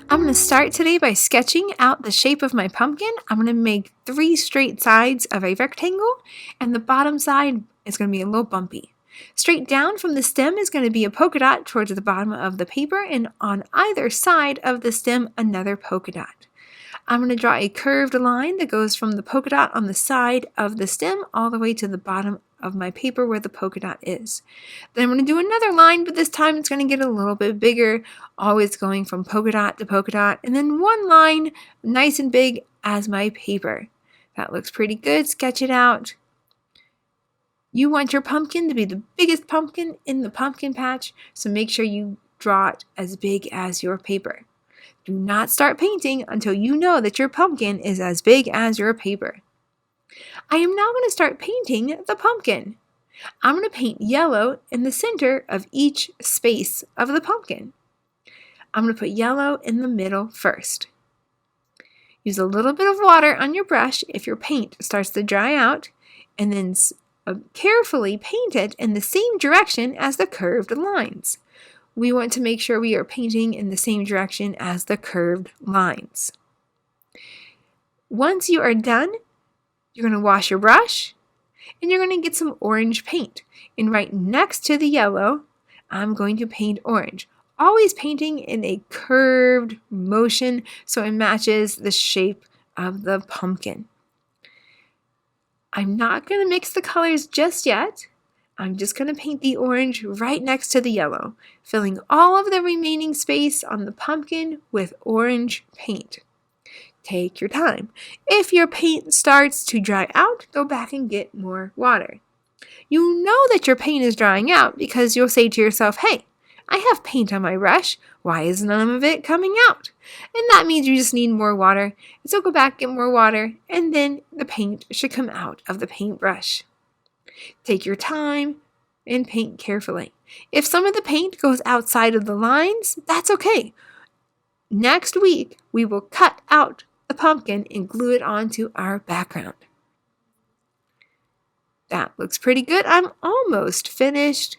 I'm going to start today by sketching out the shape of my pumpkin. I'm going to make 3 straight sides of a rectangle, and the bottom side is going to be a little bumpy. Straight down from the stem is going to be a polka dot towards the bottom of the paper, and on either side of the stem, another polka dot. I'm going to draw a curved line that goes from the polka dot on the side of the stem all the way to the bottom of my paper where the polka dot is. Then I'm going to do another line, but this time it's going to get a little bit bigger, always going from polka dot to polka dot, and then one line nice and big as my paper. That looks pretty good. Sketch it out. You want your pumpkin to be the biggest pumpkin in the pumpkin patch, so make sure you draw it as big as your paper. Do not start painting until you know that your pumpkin is as big as your paper. I am now going to start painting the pumpkin. I'm going to paint yellow in the center of each space of the pumpkin. I'm going to put yellow in the middle first. Use a little bit of water on your brush if your paint starts to dry out, and then carefully paint it in the same direction as the curved lines. We want to make sure we are painting in the same direction as the curved lines. Once you are done, you're going to wash your brush, and you're going to get some orange paint. And right next to the yellow, I'm going to paint orange. Always painting in a curved motion so it matches the shape of the pumpkin. I'm not going to mix the colors just yet. I'm just going to paint the orange right next to the yellow, filling all of the remaining space on the pumpkin with orange paint. Take your time. If your paint starts to dry out, go back and get more water. You know that your paint is drying out because you'll say to yourself, hey, I have paint on my brush. Why is none of it coming out? And that means you just need more water. So go back, get more water, and then the paint should come out of the paintbrush. Take your time and paint carefully. If some of the paint goes outside of the lines, that's okay. Next week, we will cut out the pumpkin and glue it onto our background. That looks pretty good. I'm almost finished.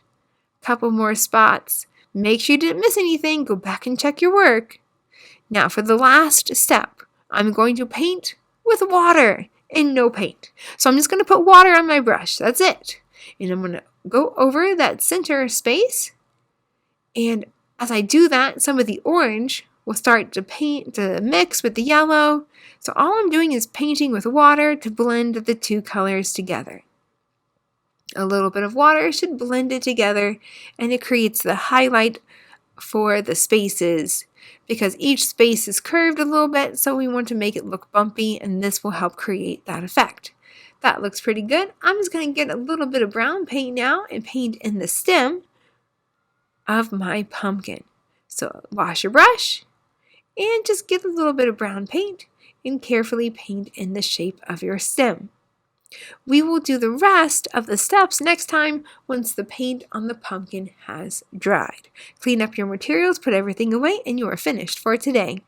Couple more spots. Make sure you didn't miss anything. Go back and check your work. Now for the last step, I'm going to paint with water and no paint. So I'm just going to put water on my brush. That's it. And I'm going to go over that center space. And as I do that, some of the orange will start to mix with the yellow. So all I'm doing is painting with water to blend the two colors together. A little bit of water should blend it together, and it creates the highlight for the spaces because each space is curved a little bit, so we want to make it look bumpy, and this will help create that effect. That looks pretty good. I'm just going to get a little bit of brown paint now and paint in the stem of my pumpkin. So wash your brush and just get a little bit of brown paint and carefully paint in the shape of your stem. We will do the rest of the steps next time once the paint on the pumpkin has dried. Clean up your materials, put everything away, and you are finished for today.